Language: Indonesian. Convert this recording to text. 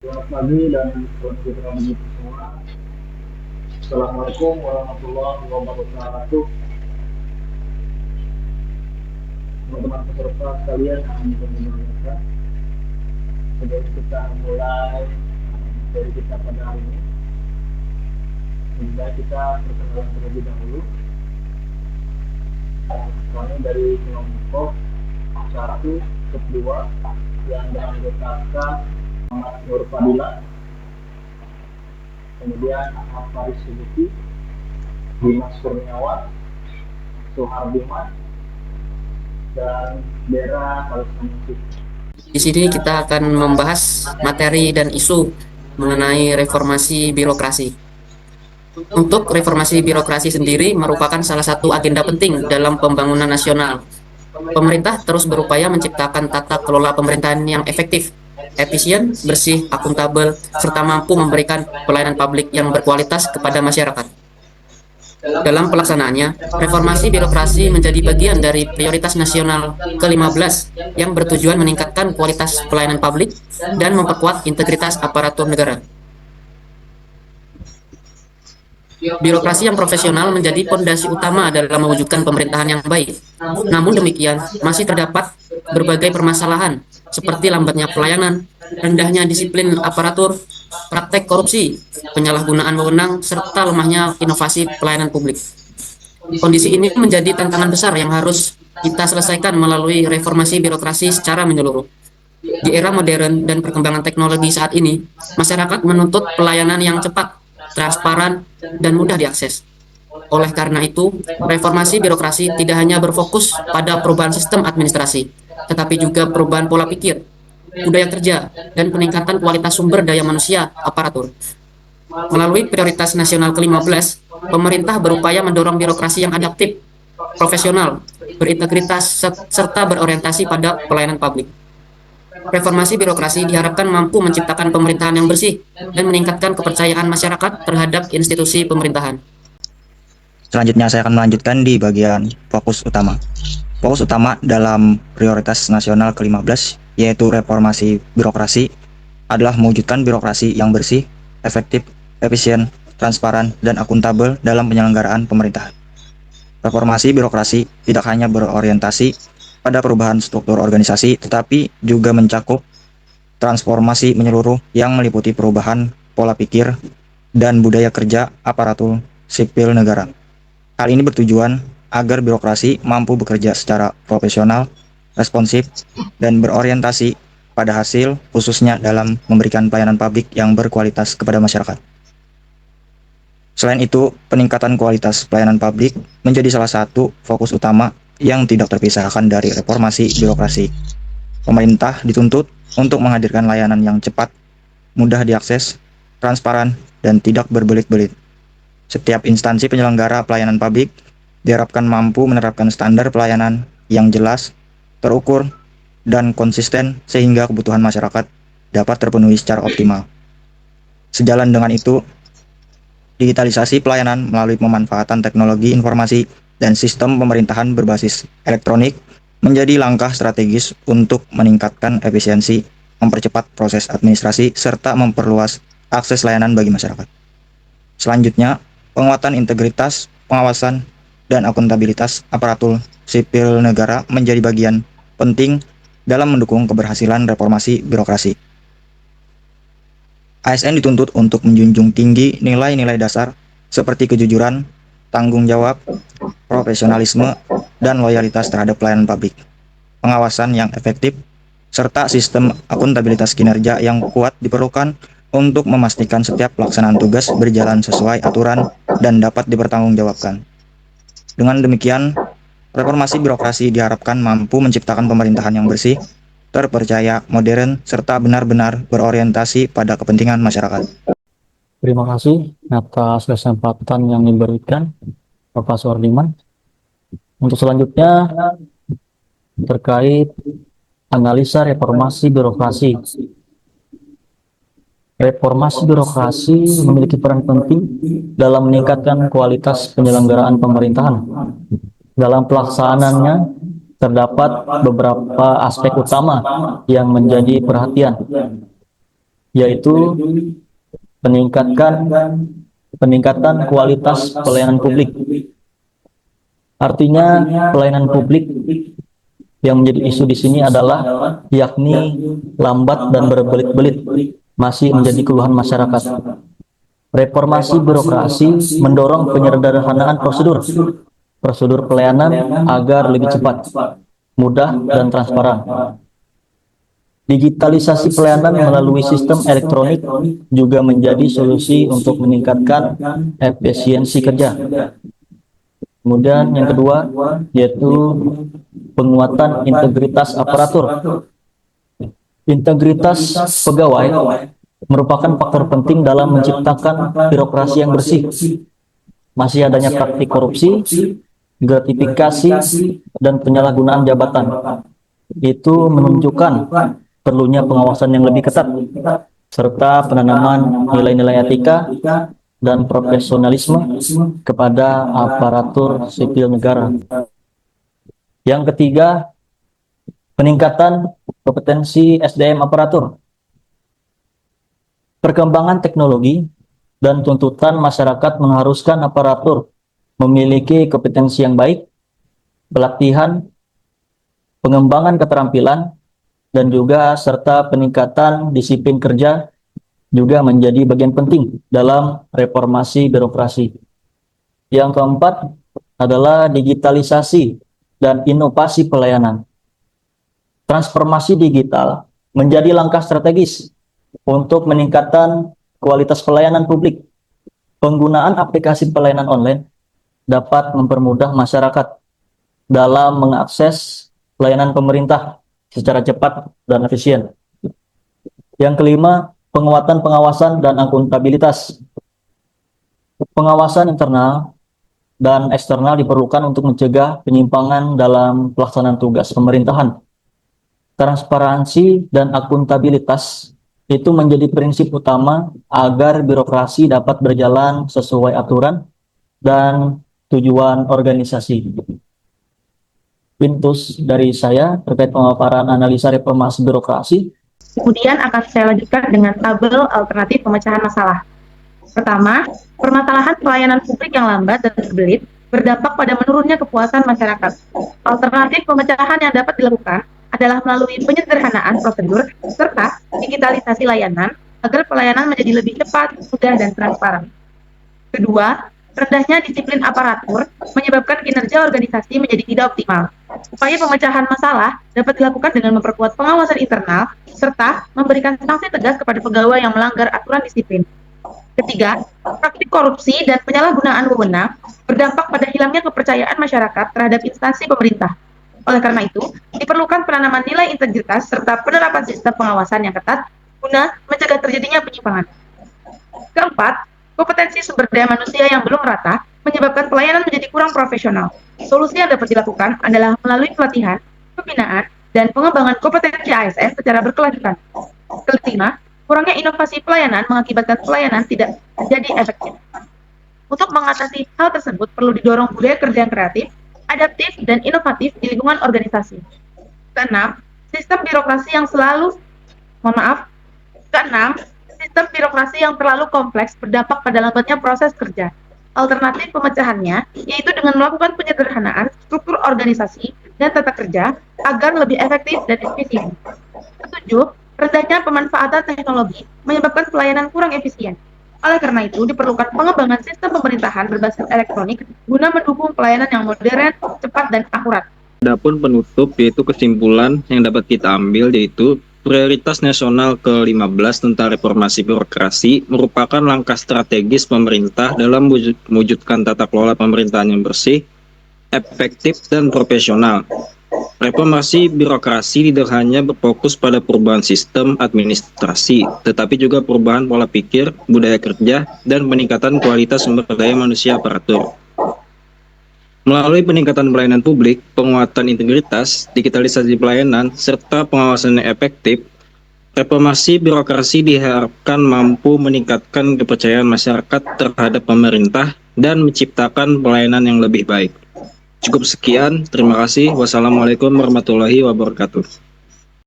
Selamat pagi dan selamat sejahtera bagi kita semua. Assalamualaikum warahmatullahi wabarakatuh. Teman-teman peserta sekalian yang berbahagia. Sebelum kita mulai materi kita pada hari ini, lebih kita perkenalan terlebih dahulu. Kami dari kelompok 1 sub 2 yang beranggotakan Muhammad Nur Fadila, kemudian Ahmad Faris Subuki, Dimas Kurniawan, Soehardiman, dan Dera Kalstamisi. Di sini kita akan membahas materi dan isu mengenai reformasi birokrasi. Untuk reformasi birokrasi sendiri merupakan salah satu agenda penting dalam pembangunan nasional. Pemerintah terus berupaya menciptakan tata kelola pemerintahan yang efektif, efisien, bersih, akuntabel, serta mampu memberikan pelayanan publik yang berkualitas kepada masyarakat. Dalam pelaksanaannya, reformasi birokrasi menjadi bagian dari prioritas nasional ke-15 yang bertujuan meningkatkan kualitas pelayanan publik dan memperkuat integritas aparatur negara. Birokrasi yang profesional menjadi fondasi utama dalam mewujudkan pemerintahan yang baik. Namun demikian, masih terdapat berbagai permasalahan seperti lambatnya pelayanan, rendahnya disiplin aparatur, praktek korupsi, penyalahgunaan wewenang, serta lemahnya inovasi pelayanan publik. Kondisi ini menjadi tantangan besar yang harus kita selesaikan melalui reformasi birokrasi secara menyeluruh. Di era modern dan perkembangan teknologi saat ini, masyarakat menuntut pelayanan yang cepat, transparan, dan mudah diakses. Oleh karena itu, reformasi birokrasi tidak hanya berfokus pada perubahan sistem administrasi, tetapi juga perubahan pola pikir, budaya kerja, dan peningkatan kualitas sumber daya manusia aparatur. Melalui prioritas nasional ke-15, pemerintah berupaya mendorong birokrasi yang adaptif, profesional, berintegritas, serta berorientasi pada pelayanan publik. Reformasi birokrasi diharapkan mampu menciptakan pemerintahan yang bersih dan meningkatkan kepercayaan masyarakat terhadap institusi pemerintahan. Selanjutnya saya akan melanjutkan di bagian fokus utama. Fokus utama dalam prioritas nasional ke-15 yaitu reformasi birokrasi adalah mewujudkan birokrasi yang bersih, efektif, efisien, transparan, dan akuntabel dalam penyelenggaraan pemerintahan. Reformasi birokrasi tidak hanya berorientasi pada perubahan struktur organisasi, tetapi juga mencakup transformasi menyeluruh yang meliputi perubahan pola pikir dan budaya kerja aparatur sipil negara. Hal ini bertujuan agar birokrasi mampu bekerja secara profesional, responsif, dan berorientasi pada hasil, khususnya dalam memberikan pelayanan publik yang berkualitas kepada masyarakat. Selain itu, peningkatan kualitas pelayanan publik menjadi salah satu fokus utama yang tidak terpisahkan dari reformasi birokrasi. Pemerintah dituntut untuk menghadirkan layanan yang cepat, mudah diakses, transparan, dan tidak berbelit-belit. Setiap instansi penyelenggara pelayanan publik diharapkan mampu menerapkan standar pelayanan yang jelas, terukur, dan konsisten sehingga kebutuhan masyarakat dapat terpenuhi secara optimal. Sejalan dengan itu, digitalisasi pelayanan melalui pemanfaatan teknologi informasi dan sistem pemerintahan berbasis elektronik menjadi langkah strategis untuk meningkatkan efisiensi, mempercepat proses administrasi, serta memperluas akses layanan bagi masyarakat. Selanjutnya, penguatan integritas, pengawasan, dan akuntabilitas aparatur sipil negara menjadi bagian penting dalam mendukung keberhasilan reformasi birokrasi. ASN dituntut untuk menjunjung tinggi nilai-nilai dasar seperti kejujuran, tanggung jawab, profesionalisme, dan loyalitas terhadap pelayanan publik, pengawasan yang efektif, serta sistem akuntabilitas kinerja yang kuat diperlukan untuk memastikan setiap pelaksanaan tugas berjalan sesuai aturan dan dapat dipertanggungjawabkan. Dengan demikian, reformasi birokrasi diharapkan mampu menciptakan pemerintahan yang bersih, terpercaya, modern, serta benar-benar berorientasi pada kepentingan masyarakat. Terima kasih atas kesempatan yang diberikan Bapak Soehardiman. Untuk selanjutnya terkait analisa reformasi birokrasi. Reformasi birokrasi memiliki peran penting dalam meningkatkan kualitas penyelenggaraan pemerintahan. Dalam pelaksanaannya terdapat beberapa aspek utama yang menjadi perhatian. yaitu peningkatan kualitas pelayanan publik. Artinya pelayanan publik yang menjadi isu di sini adalah yakni lambat dan berbelit-belit masih menjadi keluhan masyarakat. Reformasi birokrasi mendorong penyederhanaan prosedur pelayanan agar lebih cepat, mudah, dan transparan. Digitalisasi pelayanan melalui sistem elektronik juga menjadi solusi untuk meningkatkan efisiensi kerja. Kemudian yang kedua yaitu penguatan integritas aparatur. Integritas pegawai merupakan faktor penting dalam menciptakan birokrasi yang bersih. Masih adanya praktik korupsi, gratifikasi, dan penyalahgunaan jabatan. Itu menunjukkan perlunya pengawasan yang lebih ketat, serta penanaman nilai-nilai etika dan profesionalisme kepada aparatur sipil negara. Yang ketiga, peningkatan kompetensi SDM aparatur. Perkembangan teknologi dan tuntutan masyarakat mengharuskan aparatur memiliki kompetensi yang baik, pelatihan, pengembangan keterampilan, dan juga serta peningkatan disiplin kerja juga menjadi bagian penting dalam reformasi birokrasi. Yang keempat adalah digitalisasi dan inovasi pelayanan. Transformasi digital menjadi langkah strategis untuk meningkatkan kualitas pelayanan publik. Penggunaan aplikasi pelayanan online dapat mempermudah masyarakat dalam mengakses pelayanan pemerintah secara cepat dan efisien. Yang kelima, penguatan pengawasan dan akuntabilitas. Pengawasan internal dan eksternal diperlukan untuk mencegah penyimpangan dalam pelaksanaan tugas pemerintahan. Transparansi dan akuntabilitas itu menjadi prinsip utama agar birokrasi dapat berjalan sesuai aturan dan tujuan organisasi. Pintus dari saya terkait pemaparan analisa reformasi birokrasi. Kemudian akan saya lanjutkan dengan tabel alternatif pemecahan masalah. Pertama, permasalahan pelayanan publik yang lambat dan berbelit berdampak pada menurunnya kepuasan masyarakat. Alternatif pemecahan yang dapat dilakukan adalah melalui penyederhanaan prosedur serta digitalisasi layanan agar pelayanan menjadi lebih cepat, mudah, dan transparan. Kedua, rendahnya disiplin aparatur menyebabkan kinerja organisasi menjadi tidak optimal. Upaya pemecahan masalah dapat dilakukan dengan memperkuat pengawasan internal serta memberikan sanksi tegas kepada pegawai yang melanggar aturan disiplin. Ketiga, praktik korupsi dan penyalahgunaan wewenang berdampak pada hilangnya kepercayaan masyarakat terhadap instansi pemerintah. Oleh karena itu, diperlukan penanaman nilai integritas serta penerapan sistem pengawasan yang ketat guna mencegah terjadinya penyimpangan. Keempat, kompetensi sumber daya manusia yang belum merata menyebabkan pelayanan menjadi kurang profesional. Solusi yang dapat dilakukan adalah melalui pelatihan, pembinaan, dan pengembangan kompetensi ASN secara berkelanjutan. Kelima, kurangnya inovasi pelayanan mengakibatkan pelayanan tidak menjadi efektif. Untuk mengatasi hal tersebut perlu didorong budaya kerja yang kreatif, adaptif, dan inovatif di lingkungan organisasi. Keenam, sistem birokrasi yang terlalu kompleks berdampak pada lambatnya proses kerja. Alternatif pemecahannya yaitu dengan melakukan penyederhanaan struktur organisasi dan tata kerja agar lebih efektif dan efisien. Ketujuh, rendahnya pemanfaatan teknologi menyebabkan pelayanan kurang efisien. Oleh karena itu, diperlukan pengembangan sistem pemerintahan berbasis elektronik guna mendukung pelayanan yang modern, cepat, dan akurat. Adapun penutup yaitu kesimpulan yang dapat kita ambil yaitu prioritas nasional ke-15 tentang reformasi birokrasi merupakan langkah strategis pemerintah dalam mewujudkan tata kelola pemerintahan yang bersih, efektif, dan profesional. Reformasi birokrasi tidak hanya berfokus pada perubahan sistem administrasi, tetapi juga perubahan pola pikir, budaya kerja, dan peningkatan kualitas sumber daya manusia aparatur. Melalui peningkatan pelayanan publik, penguatan integritas, digitalisasi pelayanan, serta pengawasan yang efektif, reformasi birokrasi diharapkan mampu meningkatkan kepercayaan masyarakat terhadap pemerintah dan menciptakan pelayanan yang lebih baik. Cukup sekian, terima kasih. Wassalamualaikum warahmatullahi wabarakatuh.